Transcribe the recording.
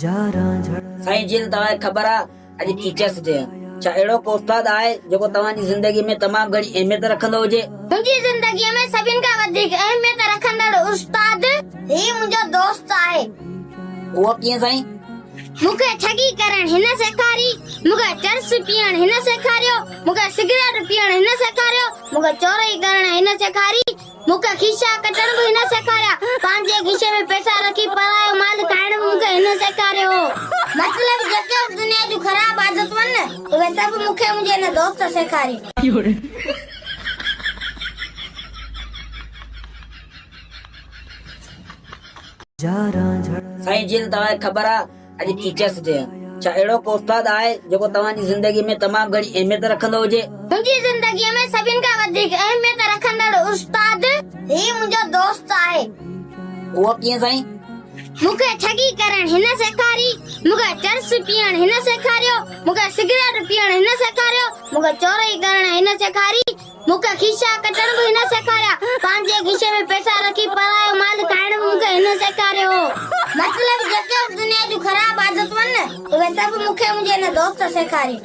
साईं जिन तव्हांखे ख़बर आहे अॼु टीचर्स डे छा अहिड़ो को उस्ताद आहे जेको तव्हांजी ज़िंदगी में तमामु घणी अहमियत रखंदो हुजे? मुंहिंजी ज़िंदगीअ में सभिनि खां वधीक अहमियत रखंदड़ उस्ताद ही मुंहिंजो दोस्त आहे। उहो कीअं साईं? मूंखे ठगी करण हिन सेखारी, मूंखे चरस पीअण हिन सेखारियो, मूंखे सिगरेट पीअण हिन सेखारियो, मूंखे चोरी करण हिन सेखारी, मूंखे खीसा कटण बि हिन सेखारिया, पंहिंजे खीसे में पैसा रखी परायो माल खाइण बि मूंखे हिन सेखारियो। मतलब जेके दुनिया जूं ख़राब आदतूं आहिनि उहे सभु मूंखे मुंहिंजे हिन दोस्त सेखारी। साईं जिन तव्हांखे ख़बर आहे अॼु टीचर्स डे छा अहिड़ो को उस्ताद आहे जेको तव्हांजी ज़िंदगी में तमामु घणी अहमियत रखंदो हुजे? मुंहिंजी ज़िंदगीअ में सभिनि खां वधीक अहमियत रखंदड़ उस्ताद ही मुंहिंजो दोस्त आहे। उहो कीअं साईं? मूंखे ठगी करण हिन सेखारी, मूंखे चरस पीअण हिन सेखारियो, मूंखे सिगरेट पीअण हिन सेखारियो, मूंखे चोरी करण हिन सेखारी, मूंखे खीसा कटण बि हिन सेखारिया, पंहिंजे खीसे में पैसा रखी परायो माल खाइण बि मूंखे हिन सेखारियो। मतलब जेके दुनिया जूं ख़राब आदतूं आहिनि उहे सभु मूंखे मुंहिंजे हिन दोस्त सेखारी।